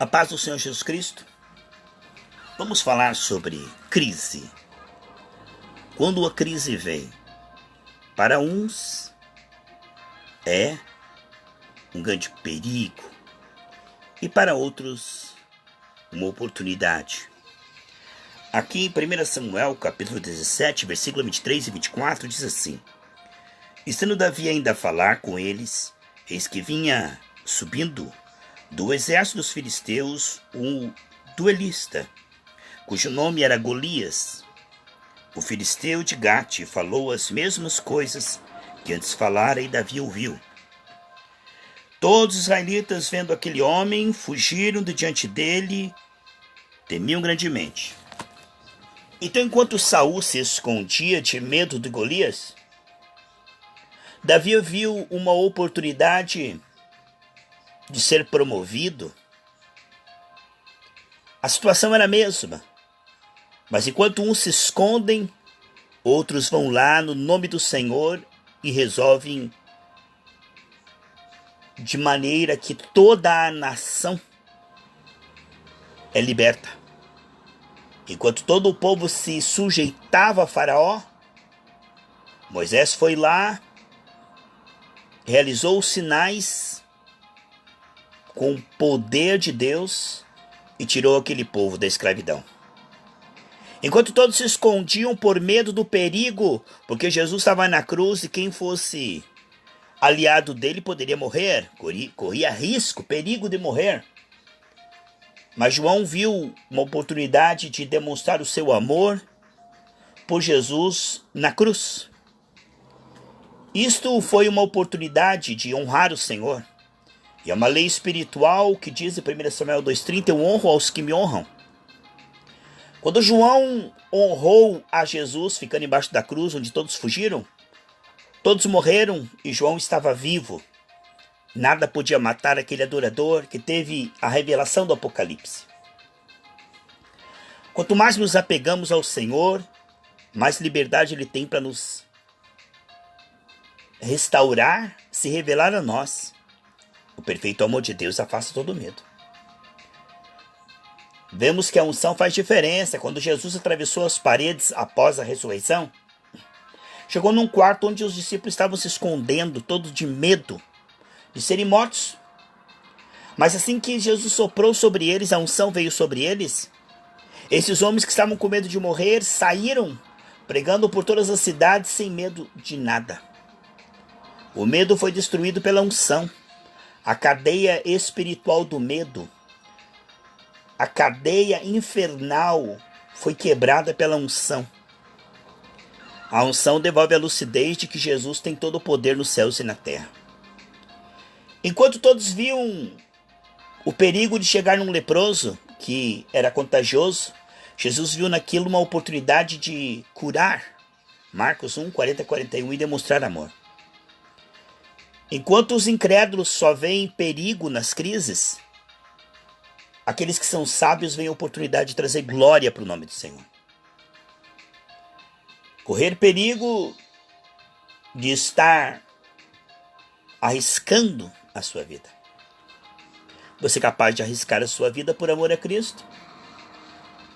A paz do Senhor Jesus Cristo. Vamos falar sobre crise. Quando a crise vem, para uns é um grande perigo e para outros uma oportunidade. Aqui em 1 Samuel, capítulo 17, versículo 23 e 24, diz assim: Estando Davi ainda a falar com eles, eis que vinha subindo do exército dos filisteus um duelista, cujo nome era Golias. O filisteu de Gate falou as mesmas coisas que antes falara e Davi ouviu. Todos os israelitas, vendo aquele homem, fugiram de diante dele, temiam grandemente. Então, enquanto Saul se escondia de medo de Golias, Davi viu uma oportunidade de ser promovido. A situação era a mesma, mas enquanto uns se escondem, outros vão lá no nome do Senhor e resolvem de maneira que toda a nação é liberta. Enquanto todo o povo se sujeitava a Faraó, Moisés foi lá, realizou os sinais com o poder de Deus e tirou aquele povo da escravidão. Enquanto todos se escondiam por medo do perigo, porque Jesus estava na cruz e quem fosse aliado dele poderia morrer, corria risco, perigo de morrer. Mas João viu uma oportunidade de demonstrar o seu amor por Jesus na cruz. Isto foi uma oportunidade de honrar o Senhor. E é uma lei espiritual que diz em 1 Samuel 2,30, eu honro aos que me honram. Quando João honrou a Jesus, ficando embaixo da cruz, onde todos fugiram, todos morreram e João estava vivo. Nada podia matar aquele adorador que teve a revelação do Apocalipse. Quanto mais nos apegamos ao Senhor, mais liberdade Ele tem para nos restaurar, se revelar a nós. O perfeito amor de Deus afasta todo medo. Vemos que a unção faz diferença. Quando Jesus atravessou as paredes após a ressurreição, chegou num quarto onde os discípulos estavam se escondendo, todos de medo de serem mortos. Mas assim que Jesus soprou sobre eles, a unção veio sobre eles, esses homens que estavam com medo de morrer saíram pregando por todas as cidades sem medo de nada. O medo foi destruído pela unção. A cadeia espiritual do medo, a cadeia infernal foi quebrada pela unção. A unção devolve a lucidez de que Jesus tem todo o poder nos céus e na terra. Enquanto todos viam o perigo de chegar num leproso, que era contagioso, Jesus viu naquilo uma oportunidade de curar. Marcos 1, 40 e 41, e demonstrar amor. Enquanto os incrédulos só veem perigo nas crises, aqueles que são sábios veem a oportunidade de trazer glória para o nome do Senhor. Correr perigo de estar arriscando a sua vida. Você é capaz de arriscar a sua vida por amor a Cristo?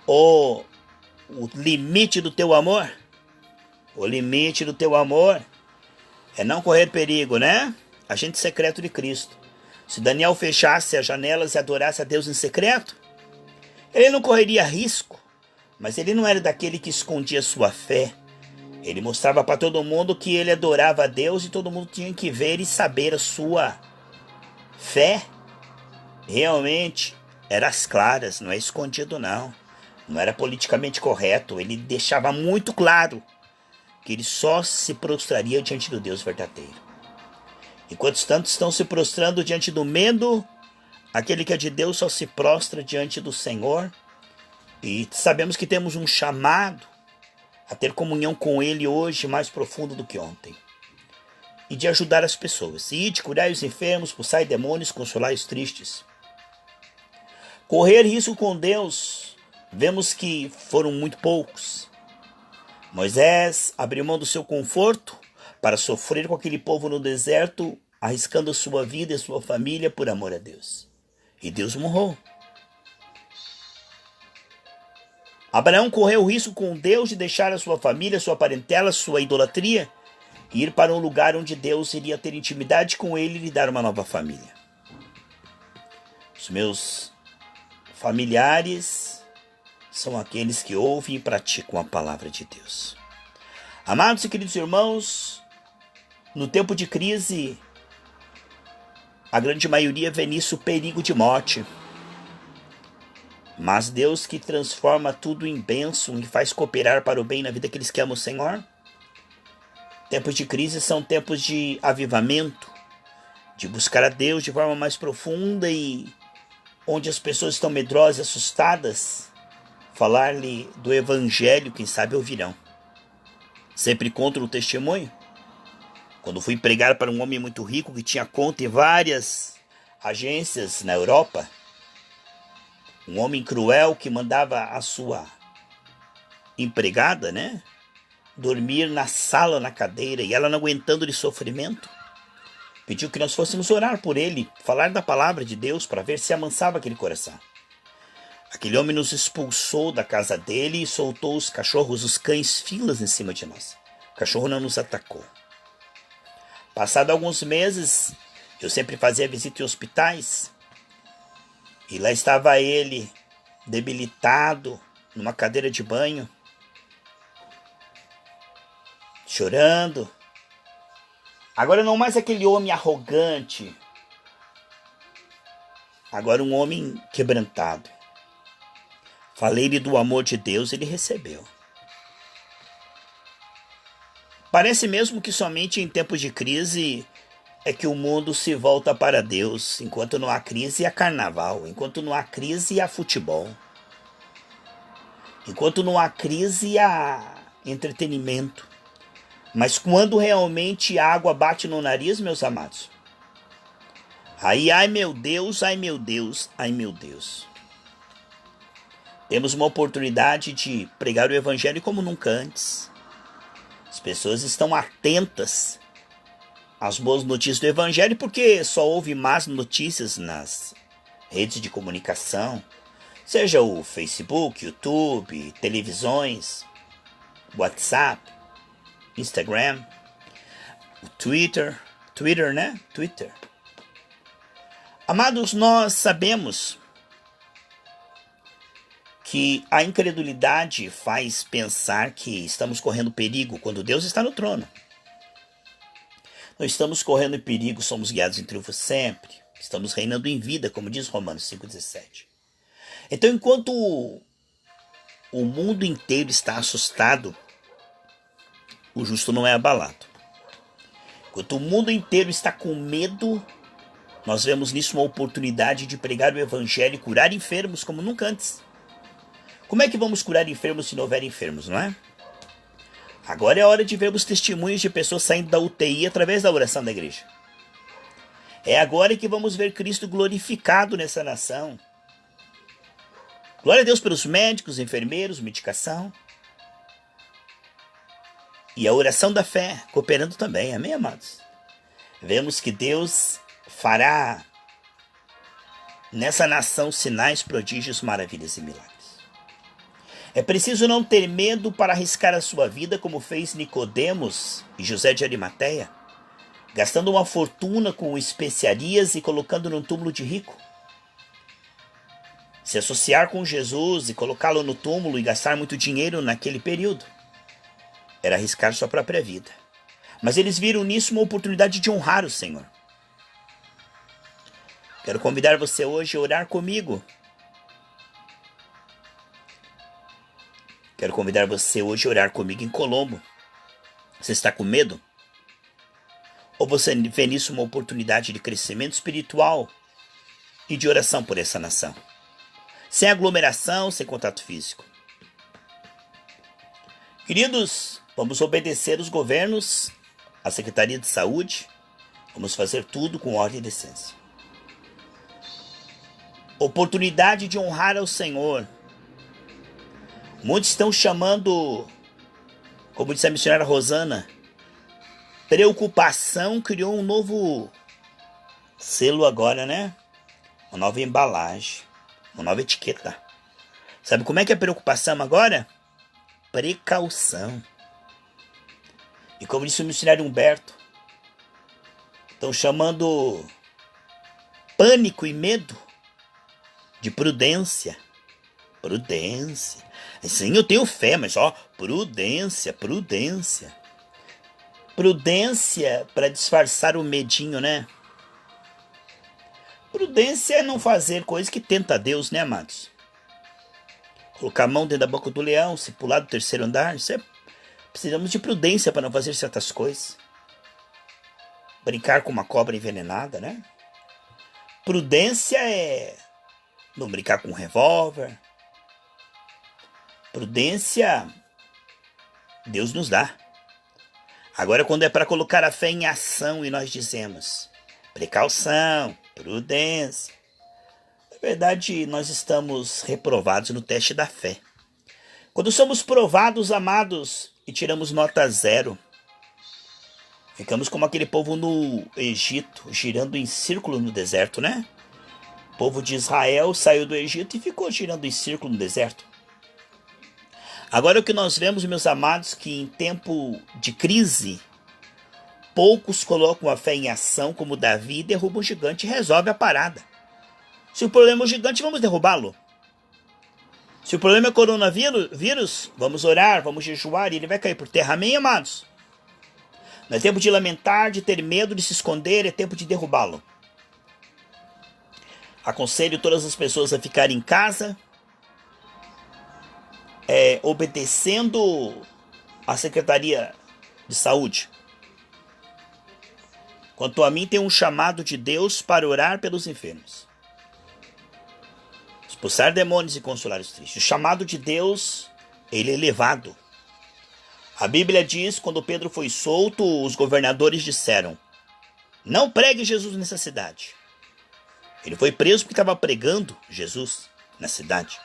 Ou o limite do teu amor? O limite do teu amor é não correr perigo, né? Agente secreto de Cristo. Se Daniel fechasse as janelas e adorasse a Deus em secreto, ele não correria risco, mas ele não era daquele que escondia sua fé. Ele mostrava para todo mundo que ele adorava a Deus e todo mundo tinha que ver e saber a sua fé. Realmente era às claras, não é escondido não. Não era politicamente correto. Ele deixava muito claro que ele só se prostraria diante do Deus verdadeiro. Enquanto tantos estão se prostrando diante do medo, aquele que é de Deus só se prostra diante do Senhor. E sabemos que temos um chamado a ter comunhão com Ele hoje mais profundo do que ontem. E de ajudar as pessoas. E de curar os enfermos, expulsar demônios, consolar os tristes. Correr risco com Deus, vemos que foram muito poucos. Moisés abriu mão do seu conforto para sofrer com aquele povo no deserto, arriscando sua vida e sua família por amor a Deus. E Deus o honrou. Abraão correu o risco com Deus de deixar a sua família, sua parentela, sua idolatria e ir para um lugar onde Deus iria ter intimidade com ele e lhe dar uma nova família. Os meus familiares são aqueles que ouvem e praticam a palavra de Deus. Amados e queridos irmãos, no tempo de crise, a grande maioria vê nisso perigo de morte. Mas Deus, que transforma tudo em bênção e faz cooperar para o bem na vida daqueles que amam o Senhor. Tempos de crise são tempos de avivamento, de buscar a Deus de forma mais profunda e onde as pessoas estão medrosas e assustadas, falar-lhe do evangelho, quem sabe ouvirão. Sempre conto o testemunho. Quando fui pregar para um homem muito rico que tinha conta em várias agências na Europa, um homem cruel que mandava a sua empregada, dormir na sala, na cadeira, e ela não aguentando de sofrimento, pediu que nós fôssemos orar por ele, falar da palavra de Deus para ver se amansava aquele coração. Aquele homem nos expulsou da casa dele e soltou os cachorros, os cães, filas em cima de nós. O cachorro não nos atacou. Passado alguns meses, eu sempre fazia visita em hospitais, e lá estava ele, debilitado, numa cadeira de banho, chorando. Agora não mais aquele homem arrogante, agora um homem quebrantado. Falei-lhe do amor de Deus, ele recebeu. Parece mesmo que somente em tempos de crise é que o mundo se volta para Deus. Enquanto não há crise, há carnaval. Enquanto não há crise, há futebol. Enquanto não há crise, há entretenimento. Mas quando realmente a água bate no nariz, meus amados, aí, ai meu Deus, ai meu Deus, ai meu Deus. Temos uma oportunidade de pregar o evangelho como nunca antes. As pessoas estão atentas às boas notícias do evangelho porque só houve más notícias nas redes de comunicação, seja o Facebook, YouTube, televisões, WhatsApp, Instagram, o Twitter. Amados, nós sabemos que a incredulidade faz pensar que estamos correndo perigo quando Deus está no trono. Não estamos correndo perigo, somos guiados em triunfo sempre. Estamos reinando em vida, como diz Romanos 5,17. Então, enquanto o mundo inteiro está assustado, o justo não é abalado. Enquanto o mundo inteiro está com medo, nós vemos nisso uma oportunidade de pregar o evangelho e curar enfermos como nunca antes. Como é que vamos curar enfermos se não houver enfermos, não é? Agora é a hora de vermos testemunhos de pessoas saindo da UTI através da oração da igreja. É agora que vamos ver Cristo glorificado nessa nação. Glória a Deus pelos médicos, enfermeiros, medicação. E a oração da fé, cooperando também, amém, amados? Vemos que Deus fará nessa nação sinais, prodígios, maravilhas e milagres. É preciso não ter medo para arriscar a sua vida, como fez Nicodemos e José de Arimateia, gastando uma fortuna com especiarias e colocando num túmulo de rico. Se associar com Jesus e colocá-lo no túmulo e gastar muito dinheiro naquele período era arriscar sua própria vida. Mas eles viram nisso uma oportunidade de honrar o Senhor. Quero convidar você hoje a orar comigo. Quero convidar você hoje a orar comigo em Colombo. Você está com medo? Ou você vê nisso uma oportunidade de crescimento espiritual e de oração por essa nação? Sem aglomeração, sem contato físico. Queridos, vamos obedecer os governos, a Secretaria de Saúde. Vamos fazer tudo com ordem e decência. Oportunidade de honrar ao Senhor. Muitos estão chamando, como disse a missionária Rosana, preocupação criou um novo selo agora, Uma nova embalagem, uma nova etiqueta. Sabe como é que é a preocupação agora? Precaução. E como disse o missionário Humberto, estão chamando pânico e medo de prudência. Prudência. Sim, eu tenho fé, mas prudência, prudência. Prudência para disfarçar o medinho, né? Prudência é não fazer coisa que tenta a Deus, né, amados? Colocar a mão dentro da boca do leão, se pular do terceiro andar, precisamos de prudência para não fazer certas coisas. Brincar com uma cobra envenenada, né? Prudência é não brincar com um revólver. Prudência, Deus nos dá. Agora, quando é para colocar a fé em ação e nós dizemos precaução, prudência, na verdade, nós estamos reprovados no teste da fé. Quando somos provados, amados, e tiramos nota 0, ficamos como aquele povo no Egito, girando em círculo no deserto, né? O povo de Israel saiu do Egito e ficou girando em círculo no deserto. Agora o que nós vemos, meus amados, que em tempo de crise, poucos colocam a fé em ação como Davi, derruba um gigante e resolve a parada. Se o problema é o gigante, vamos derrubá-lo. Se o problema é coronavírus, vamos orar, vamos jejuar e ele vai cair por terra. Amém, amados? Não é tempo de lamentar, de ter medo, de se esconder, é tempo de derrubá-lo. Aconselho todas as pessoas a ficarem em casa, obedecendo a Secretaria de Saúde. Quanto a mim, tem um chamado de Deus para orar pelos enfermos, expulsar demônios e consolar os tristes. O chamado de Deus, ele é elevado. A Bíblia diz, quando Pedro foi solto, os governadores disseram: não pregue Jesus nessa cidade. Ele foi preso porque estava pregando Jesus na cidade.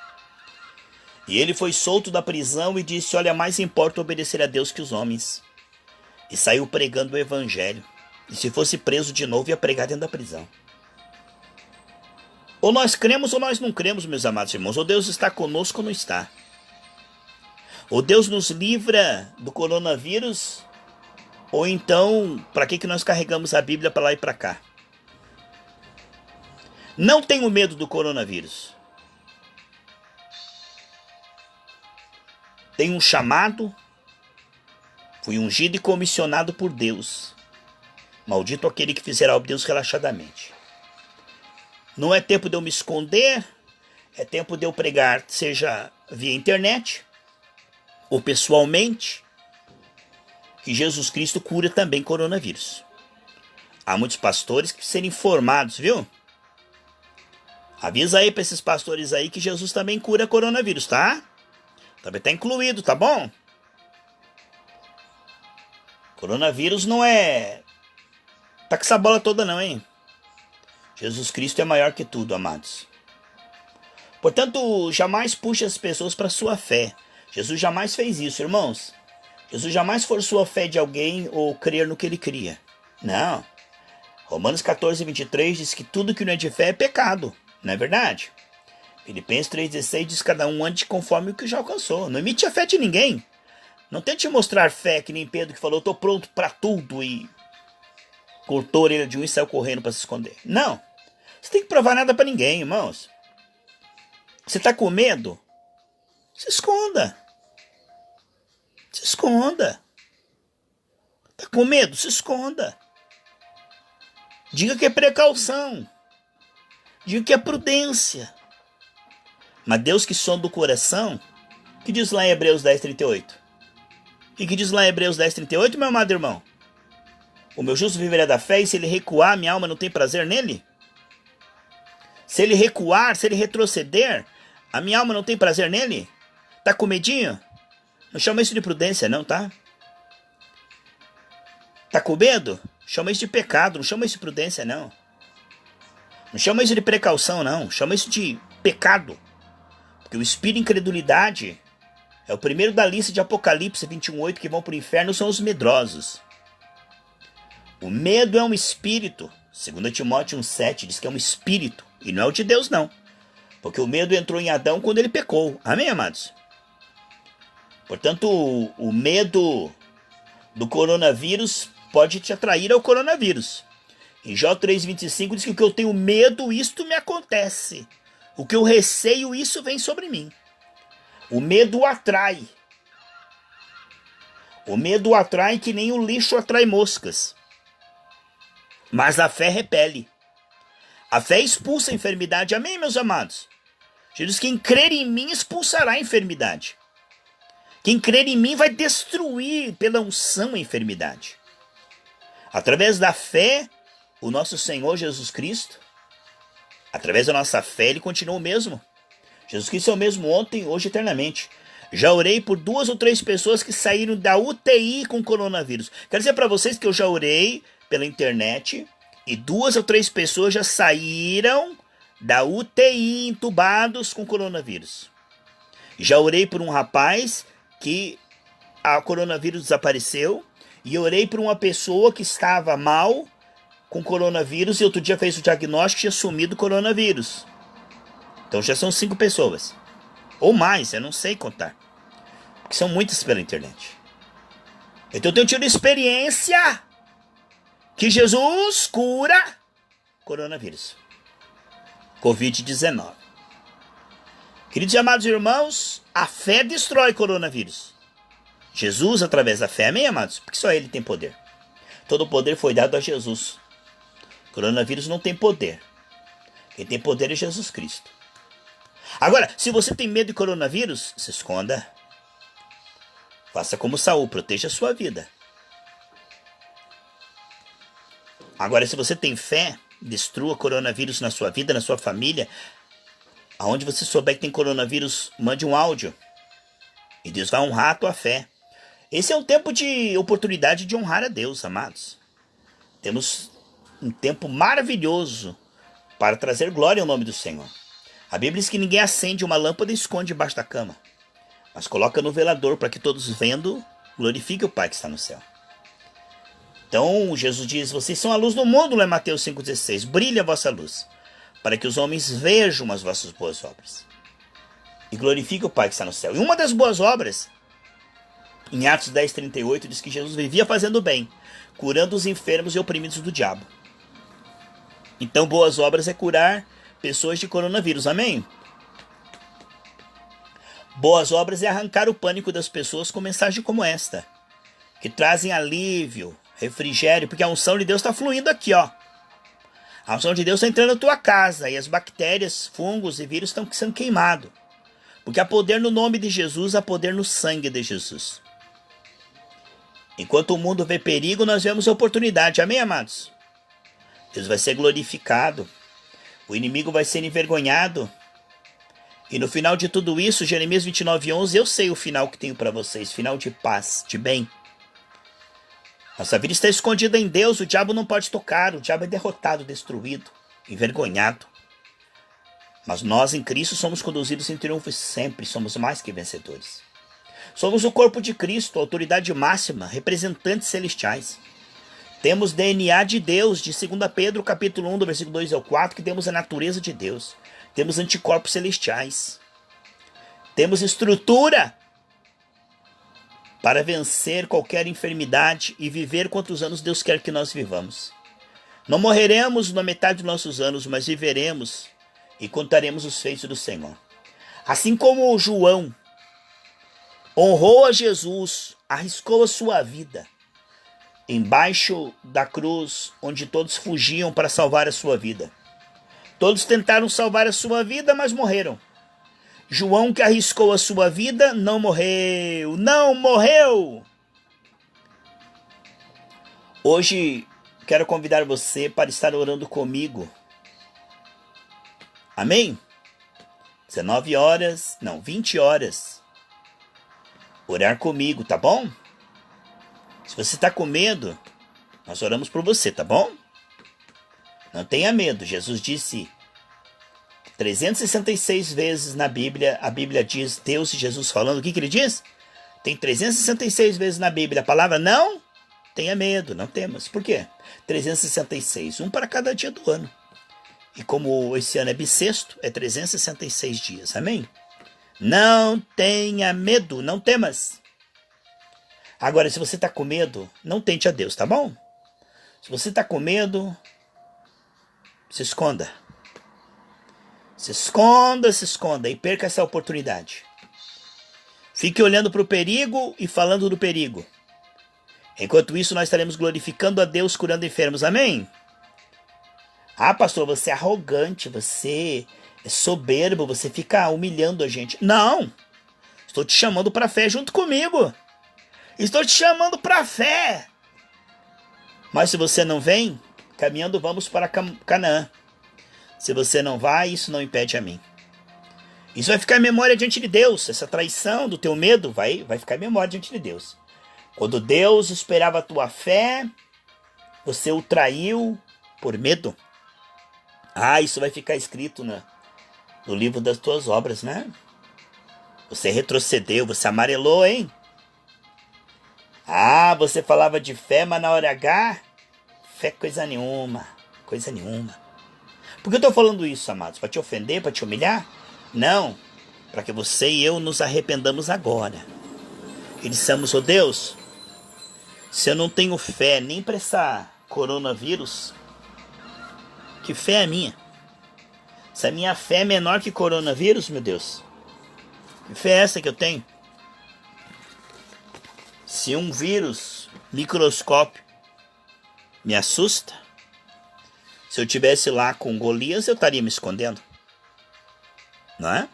E ele foi solto da prisão e disse: olha, mais importa obedecer a Deus que os homens. E saiu pregando o evangelho. E se fosse preso de novo, ia pregar dentro da prisão. Ou nós cremos ou nós não cremos, meus amados irmãos. Ou Deus está conosco ou não está. Ou Deus nos livra do coronavírus, ou então, para que nós carregamos a Bíblia para lá e para cá? Não tenho medo do coronavírus. Tenho um chamado, fui ungido e comissionado por Deus. Maldito aquele que fizer a obra de Deus relaxadamente. Não é tempo de eu me esconder, é tempo de eu pregar, seja via internet ou pessoalmente, que Jesus Cristo cura também coronavírus. Há muitos pastores que precisam ser informados, viu? Avisa aí para esses pastores aí que Jesus também cura coronavírus, tá? Também está incluído, tá bom? Coronavírus não é... tá com essa bola toda não, hein? Jesus Cristo é maior que tudo, amados. Portanto, jamais puxe as pessoas para sua fé. Jesus jamais fez isso, irmãos. Jesus jamais forçou a fé de alguém ou crer no que ele cria. Não. Romanos 14, 23 diz que tudo que não é de fé é pecado. Não é verdade? Filipenses 3,16 diz que cada um ande conforme o que já alcançou. Não imite a fé de ninguém. Não tente mostrar fé que nem Pedro que falou: eu estou pronto para tudo, e cortou a orelha de um e saiu correndo para se esconder. Não. Você tem que provar nada para ninguém, irmãos. Você está com medo? Se esconda. Se esconda. Está com medo? Se esconda. Diga que é precaução. Diga que é prudência. Mas Deus que sonda o coração, que diz lá em Hebreus 10:38? O que diz lá em Hebreus 10:38, meu amado irmão? O meu justo viverá da fé, e se ele recuar, minha alma não tem prazer nele? Se ele recuar, se ele retroceder, a minha alma não tem prazer nele? Tá com medinho? Não chama isso de prudência não, tá? Tá com medo? Chama isso de pecado, não chama isso de prudência não. Não chama isso de precaução não, chama isso de pecado. Porque o espírito de incredulidade é o primeiro da lista de Apocalipse 21:8 que vão para o inferno, são os medrosos. O medo é um espírito. 2 Timóteo 1,7 diz que é um espírito. E não é o de Deus, não. Porque o medo entrou em Adão quando ele pecou. Amém, amados? Portanto, o medo do coronavírus pode te atrair ao coronavírus. Em Jó 3,25 diz que o que eu tenho medo, isto me acontece. O que eu receio, isso vem sobre mim. O medo atrai. O medo atrai que nem o lixo atrai moscas. Mas a fé repele. A fé expulsa a enfermidade. Amém, meus amados? Jesus, quem crer em mim expulsará a enfermidade. Quem crer em mim vai destruir pela unção a enfermidade. Através da fé, o nosso Senhor Jesus Cristo, através da nossa fé, ele continua o mesmo. Jesus Cristo é o mesmo ontem, hoje e eternamente. Já orei por 2 ou 3 pessoas que saíram da UTI com coronavírus. Quero dizer para vocês que eu já orei pela internet e 2 ou 3 pessoas já saíram da UTI entubados com coronavírus. Já orei por um rapaz que a coronavírus desapareceu e orei por uma pessoa que estava mal com coronavírus e outro dia fez o diagnóstico e tinha sumido o coronavírus. Então já são 5 pessoas. Ou mais, eu não sei contar. Porque são muitas pela internet. Então eu tenho tido experiência que Jesus cura coronavírus. Covid-19. Queridos e amados irmãos, a fé destrói coronavírus. Jesus através da fé, amém, amados? Porque só ele tem poder. Todo o poder foi dado a Jesus. Coronavírus não tem poder. Quem tem poder é Jesus Cristo. Agora, se você tem medo de coronavírus, se esconda. Faça como Saul, proteja a sua vida. Agora, se você tem fé, destrua coronavírus na sua vida, na sua família. Aonde você souber que tem coronavírus, mande um áudio. E Deus vai honrar a tua fé. Esse é um tempo de oportunidade de honrar a Deus, amados. Temos um tempo maravilhoso para trazer glória ao nome do Senhor. A Bíblia diz que ninguém acende uma lâmpada e esconde debaixo da cama, mas coloca no velador para que todos vendo glorifiquem o Pai que está no céu. Então Jesus diz, vocês são a luz do mundo, lá em Mateus 5,16. Brilha a vossa luz, para que os homens vejam as vossas boas obras e glorifiquem o Pai que está no céu. E uma das boas obras, em Atos 10,38, diz que Jesus vivia fazendo bem, curando os enfermos e oprimidos do diabo. Então boas obras é curar pessoas de coronavírus, amém? Boas obras é arrancar o pânico das pessoas com mensagem como esta, que trazem alívio, refrigério, porque a unção de Deus está fluindo aqui, ó. A unção de Deus está entrando na tua casa e as bactérias, fungos e vírus estão sendo queimados. Porque há poder no nome de Jesus, há poder no sangue de Jesus. Enquanto o mundo vê perigo, nós vemos oportunidade. Amém, amados? Deus vai ser glorificado. O inimigo vai ser envergonhado. E no final de tudo isso, Jeremias 29,11, eu sei o final que tenho para vocês. Final de paz, de bem. Nossa vida está escondida em Deus. O diabo não pode tocar. O diabo é derrotado, destruído, envergonhado. Mas nós em Cristo somos conduzidos em triunfo e sempre somos mais que vencedores. Somos o corpo de Cristo, autoridade máxima, representantes celestiais. Temos DNA de Deus, de 2 Pedro capítulo 1, do versículo 2 ao 4, que temos a natureza de Deus. Temos anticorpos celestiais. Temos estrutura para vencer qualquer enfermidade e viver quantos anos Deus quer que nós vivamos. Não morreremos na metade dos nossos anos, mas viveremos e contaremos os feitos do Senhor. Assim como o João honrou a Jesus, arriscou a sua vida embaixo da cruz, onde todos fugiam para salvar a sua vida. Todos tentaram salvar a sua vida, mas morreram. João, que arriscou a sua vida, não morreu. Não morreu! Hoje, quero convidar você para estar orando comigo. Amém? 20 horas. Orar comigo, tá bom? Se você está com medo, nós oramos por você, tá bom? Não tenha medo. Jesus disse 366 vezes na Bíblia, a Bíblia diz, Deus e Jesus falando, o que ele diz? Tem 366 vezes na Bíblia a palavra não tenha medo, não temas. Por quê? 366, um para cada dia do ano. E como esse ano é bissexto, é 366 dias. Amém? Não tenha medo, não temas. Agora, se você está com medo, não tente a Deus, tá bom? Se você está com medo, se esconda. Se esconda, se esconda e perca essa oportunidade. Fique olhando para o perigo e falando do perigo. Enquanto isso, nós estaremos glorificando a Deus, curando enfermos. Amém? Ah, pastor, você é arrogante, você é soberbo, você fica humilhando a gente. Não! Estou te chamando para a fé junto comigo. Estou te chamando para a fé. Mas se você não vem, caminhando vamos para Canaã. Se você não vai, isso não impede a mim. Isso vai ficar em memória diante de Deus. Essa traição do teu medo vai ficar em memória diante de Deus. Quando Deus esperava a tua fé, você o traiu por medo. Ah, isso vai ficar escrito no livro das tuas obras, né? Você retrocedeu, você amarelou, hein? Ah, você falava de fé, mas na hora H, fé coisa nenhuma, coisa nenhuma. Por que eu estou falando isso, amados? Para te ofender, para te humilhar? Não, para que você e eu nos arrependamos agora. E dissemos, oh Deus, se eu não tenho fé nem para essa coronavírus, que fé é minha? Se a minha fé é menor que coronavírus, meu Deus, que fé é essa que eu tenho? Se um vírus microscópio me assusta, se eu tivesse lá com Golias, eu estaria me escondendo. Não é?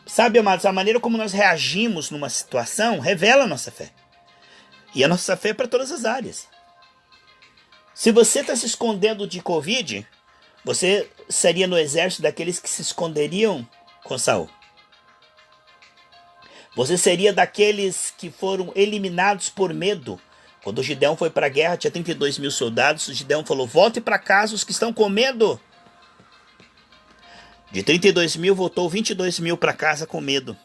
Sabe, amados, a maneira como nós reagimos numa situação revela a nossa fé. E a nossa fé é para todas as áreas. Se você está se escondendo de Covid, você seria no exército daqueles que se esconderiam com Saul. Você seria daqueles que foram eliminados por medo. Quando o Gideão foi para a guerra, tinha 32 mil soldados. O Gideão falou, volte para casa os que estão com medo. De 32 mil, voltou 22 mil para casa com medo.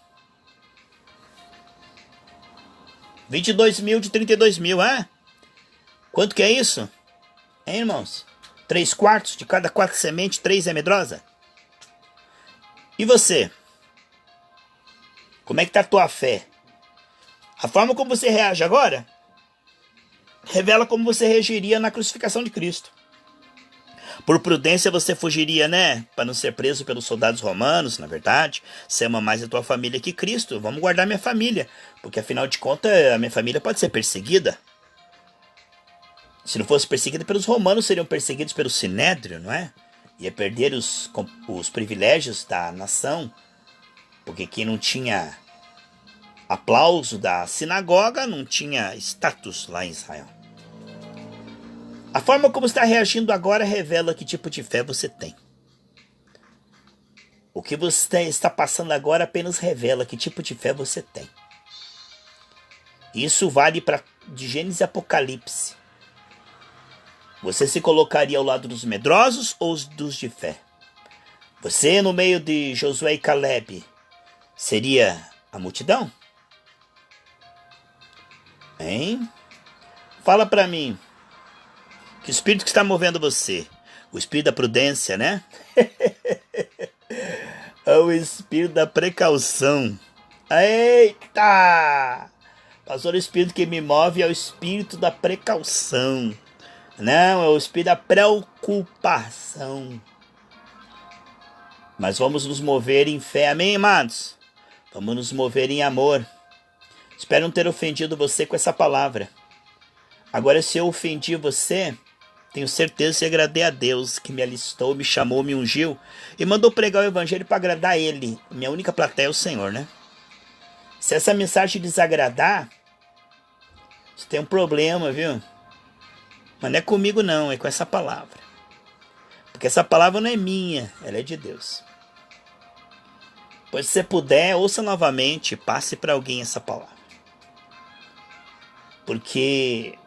22 mil de 32 mil, ah? Quanto que é isso? Hein, irmãos? 3/4 de cada 4 sementes, 3 é medrosa? E você? Como é que está a tua fé? A forma como você reage agora revela como você reagiria na crucificação de Cristo. Por prudência você fugiria, né? Para não ser preso pelos soldados romanos, na verdade. Você ama mais a tua família que Cristo. Vamos guardar minha família. Porque afinal de contas, a minha família pode ser perseguida. Se não fosse perseguida pelos romanos, seriam perseguidos pelo Sinédrio, não é? Ia perder os privilégios da nação. Porque quem não tinha aplauso da sinagoga não tinha status lá em Israel. A forma como está reagindo agora revela que tipo de fé você tem. O que você está passando agora apenas revela que tipo de fé você tem. Isso vale para de Gênesis e Apocalipse. Você se colocaria ao lado dos medrosos ou dos de fé? Você no meio de Josué e Caleb seria a multidão? Hein? Fala para mim. Que espírito que está movendo você? O espírito da prudência, né? É o espírito da precaução. Eita! Pastor, o espírito que me move é o espírito da precaução. Não, é o espírito da preocupação. Mas vamos nos mover em fé, amém, amados? Vamos nos mover em amor. Espero não ter ofendido você com essa palavra. Agora, se eu ofendi você, tenho certeza que agradei a Deus que me alistou, me chamou, me ungiu e mandou pregar o evangelho para agradar Ele. Minha única plateia é o Senhor, né? Se essa mensagem desagradar, você tem um problema, viu? Mas não é comigo não, é com essa palavra. Porque essa palavra não é minha, ela é de Deus. Pois se você puder, ouça novamente, passe para alguém essa palavra. Porque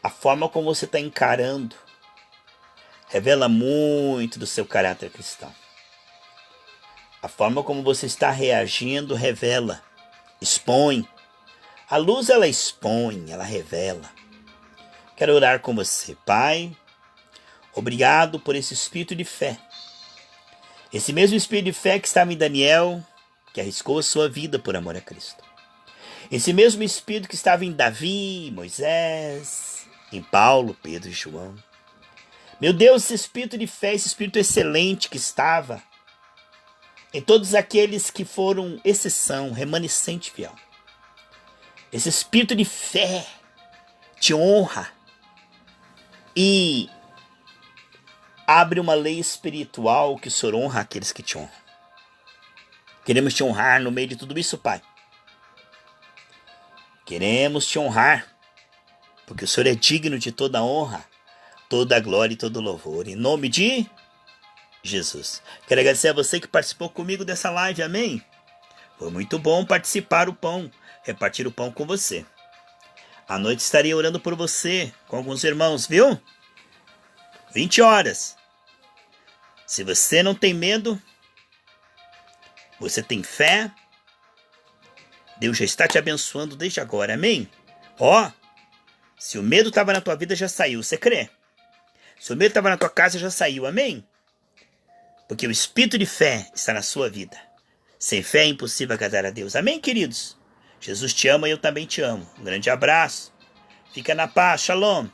a forma como você está encarando revela muito do seu caráter cristão. A forma como você está reagindo revela, expõe. A luz ela expõe, ela revela. Quero orar com você, Pai. Obrigado por esse espírito de fé. Esse mesmo espírito de fé que estava em Daniel, que arriscou a sua vida por amor a Cristo. Esse mesmo espírito que estava em Davi, Moisés, em Paulo, Pedro e João. Meu Deus, esse espírito de fé, esse espírito excelente que estava em todos aqueles que foram exceção, remanescente fiel. Esse espírito de fé te honra e abre uma lei espiritual que o Senhor honra aqueles que te honram. Queremos te honrar no meio de tudo isso, Pai. Queremos te honrar, porque o Senhor é digno de toda honra, toda glória e todo louvor. Em nome de Jesus. Quero agradecer a você que participou comigo dessa live, amém? Foi muito bom participar o pão, repartir o pão com você. À noite estarei orando por você, com alguns irmãos, viu? 20 horas. Se você não tem medo, você tem fé, Deus já está te abençoando desde agora, amém? Ó, se o medo estava na tua vida, já saiu, você crê? Se o medo estava na tua casa, já saiu, amém? Porque o espírito de fé está na sua vida. Sem fé é impossível agradar a Deus, amém, queridos? Jesus te ama e eu também te amo. Um grande abraço, fica na paz, shalom.